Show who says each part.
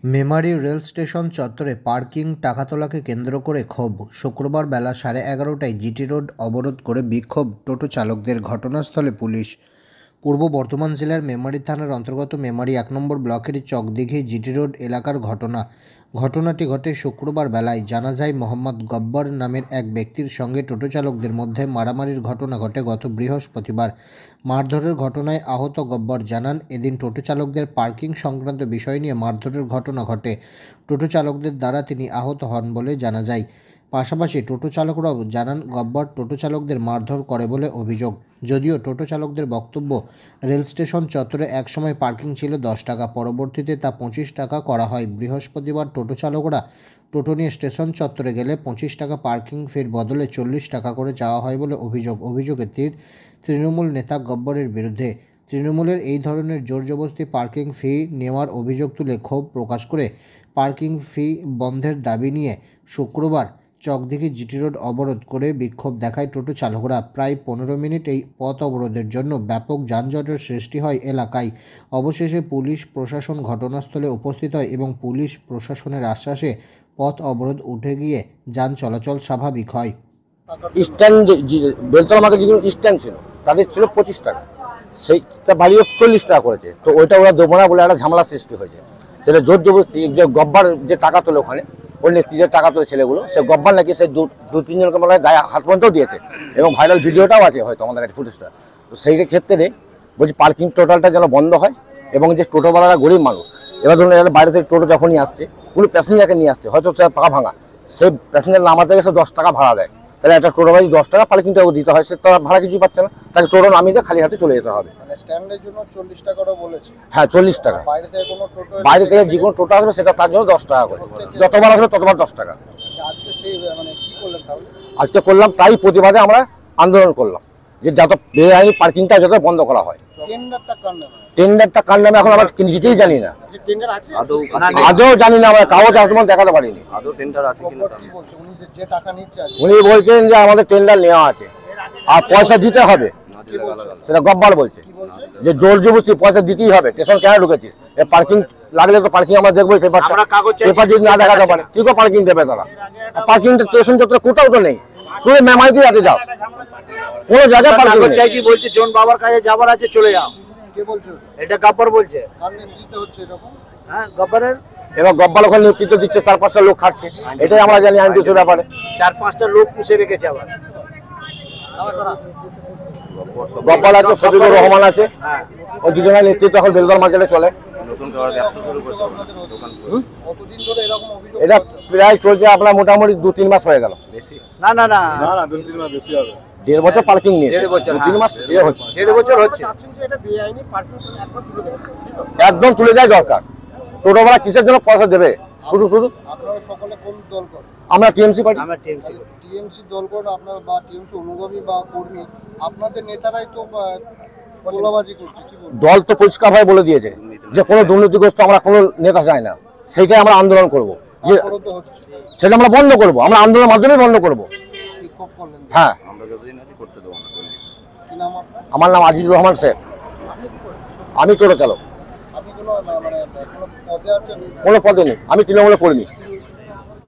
Speaker 1: Memari rail station চত্বরে parking টাকা তোলাকে কেন্দ্র করে ক্ষোভ। শুক্রবার বেলা 11:30টায় জিটি রোড অবরোধ করে বিক্ষোভ টোটো চালকদের। ঘটনাস্থলে পুলিশ। পূর্ব বর্ধমান জেলার মেমারি থানার অন্তর্গত মেমারি 1 নম্বর ব্লকের চকদিঘি জিটি রোড এলাকার ঘটনাটি ঘটে শুক্রবার বেলায়। জানা যায়, মোহাম্মদ গব্বর নামের এক ব্যক্তির সঙ্গে টোটো চালকদের মধ্যে মারামারির ঘটনা ঘটে গত বৃহস্পতিবার। মারধরের ঘটনায় আহত গব্বর জানান, এদিন টোটো চালকদের পার্কিং সংক্রান্ত বিষয় নিয়ে মারধরের ঘটনা ঘটে। টোটো চালকদের দ্বারা তিনি আহত হন বলে জানা যায়। পাশাপাশি টোটো চালকরাও জানান, গব্বর টোটো চালকদের মারধর করে বলে অভিযোগ। যদিও টোটো চালকদের বক্তব্য, রেল স্টেশন চত্বরে একসময় পার্কিং ছিল 10 টাকা, পরবর্তীতে তা 25 টাকা করা হয়। বৃহস্পতিবার টোটো চালকরা টোটো নিয়ে স্টেশন চত্বরে গেলে 25 টাকা পার্কিং ফির বদলে 40 টাকা করে চাওয়া হয় বলে অভিযোগে তৃণমূল নেতা গব্বরের বিরুদ্ধে। তৃণমূলের এই ধরনের জোরজবরদস্তি পার্কিং ফি নেওয়ার অভিযোগ তুলে ক্ষোভ প্রকাশ করে পার্কিং ফি বন্ধের দাবি নিয়ে শুক্রবার চকদিঘি জিটি রোড অবরোধ করে বিক্ষোভ দেখায় টোটো চালকরা। প্রায় 15 মিনিট এই পথ অবরোধের জন্য ব্যাপক যানজটের সৃষ্টি হয় এলাকায়। অবশেষে পুলিশ প্রশাসন ঘটনাস্থলে উপস্থিত হয় এবং পুলিশ প্রশাসনের আশ্বাসে পথ অবরোধ উঠে গিয়ে যান চলাচল স্বাভাবিক হয়।
Speaker 2: স্ট্যান্ড বেলতলা মার্কেট যেগুলো স্ট্যান্ড ছিল তাদের ছিল 25 টাকা, সেইটা বাড়িয়ে 40 টাকা করেছে। তো ওইটা ওরা দেবো না বলে একটা ঝামেলা সৃষ্টি হয়েছে। সেটা জোর জবরদস্তি, যে গব্বর যে টাকা তোলে ওখানে, ওই নেত্রী যে টাকা তোলে ছেলেগুলো, সে গব্বর নাকি সে দু তিনজনকে বলে গায়ে হাত পর্যন্তও দিয়েছে এবং ভাইরাল ভিডিওটাও আছে হয়তো আমাদের কাছে ফুটেজটা। তো সেই ক্ষেত্রে বলছি পার্কিং টোটালটা যেন বন্ধ হয় এবং যে টোটোওয়ালারা গরিব মানুষ, এবার ধরুন বাইরে থেকে টোটো যখনই আসছে, কোনো প্যাসেঞ্জারকে নিয়ে আসছে, হয়তো সে পা ভাঙা, সেই প্যাসেঞ্জার নামাতে গেছে 10 টাকা ভাড়া দেয়, তাহলে একটা টোটো ভাই 10 টাকা পার্কিংটাও দিতে হয়, সে তো ভাড়া কিছু পাচ্ছে না, তাকে টোটো নামিয়ে খালি হাতে চলে যেতে হবে।
Speaker 3: স্ট্যান্ডের জন্য 40 টাকারও বলেছে।
Speaker 2: হ্যাঁ, 40 টাকা। বাইরে থেকে যে কোনো টোটো আসবে সেটা তার জন্য 10 টাকা করে, যতবার আসবে ততবার 10 টাকা।
Speaker 3: আজকে সেই কি করলেন তাহলে?
Speaker 2: আজকে করলাম, তাই প্রতিবাদে আমরা আন্দোলন করলাম যে যত বেআইনি পার্কিংটা যত বন্ধ করা হয়। টেন্ডারটা কার নামে এখন আমরা কিছুই জানি না, আদৌ জানি না, আমরা কাগজ আজও দেখাতে পারিনি। উনি বলছেন যে আমাদের টেন্ডার নেওয়া আছে আর পয়সা দিতে হবে, সেটা গব্বর বলছে যে জোর জবরদস্তি পয়সা দিতেই হবে। স্টেশন কেন ঢুকেছিস, পার্কিং লাগলে তো পার্কিং আমরা দেখবো, পেপার যদি না দেখাতে পারে কি করে পার্কিং দেবে তারা? পার্কিং স্টেশন চত্বরে কোথাও তো নেই, শুধু মেমারিতেই আছে যাস, কোনো জায়গায় পার্কিং
Speaker 3: চাইছি। বলছে জন বাবার কাছে যাবার আছে, চলে যাও। কে বলছো? এটা গব্বর বলছে। কার নেতৃত্ব হচ্ছে এরকম? হ্যাঁ, গব্বরের।
Speaker 2: এবার গব্বর ওখানে নেতৃত্ব দিচ্ছে, 4-5টা লোক খাচ্ছে, এটাই আমরা জানি আইন কিছু ব্যাপারে।
Speaker 3: 4-5টা লোক পুষে রেখেছে আবার।
Speaker 2: গব্বর আছে, শফিকুর রহমান আছে, ওই দুজনের নেতৃত্ব এখন বেলতলা মার্কেটে চলে। এটা প্রায় চলছে আপনার মোটামুটি 2-3 মাস হয়ে গেল।
Speaker 3: না না না
Speaker 2: না 2-3 মাস বেশি হবে। 1.5 বছর পার্কিং নিয়ে,
Speaker 3: 1.5 বছর,
Speaker 2: 2-3 মাস হচ্ছে,
Speaker 3: 1.5 বছর হচ্ছে।
Speaker 2: একদম তুলে যায় দরকার। টোটোওয়ালা কিসের জন্য পয়সা দেবে? শুধু
Speaker 3: আপনারা সকলে কোন দল করেন?
Speaker 2: আমরা টিএমসি পার্টি।
Speaker 3: আমরা টিএমসি দল করেন আপনারা, বা টিএমসি অনুগামী বা কর্মী, আপনাদের নেতারাই তো গোলাবাজি করছে। কি বলবো?
Speaker 2: দল তো পরিষ্কার ভাবে বলে দিয়েছে যে কোনো দুর্নীতিগ্রস্ত আমরা কোনো নেতা চাই না, সেইটাই আমরা আন্দোলন করব, যে সেটা আমরা বন্ধ করব, আমরা আন্দোলনের মাধ্যমে বন্ধ করব। হ্যাঁ, আমার নাম আজিজুর রহমান শেখ, আমি টোটো চালক। কোনো পদে নেই, আমি তৃণমূলে কর্মী।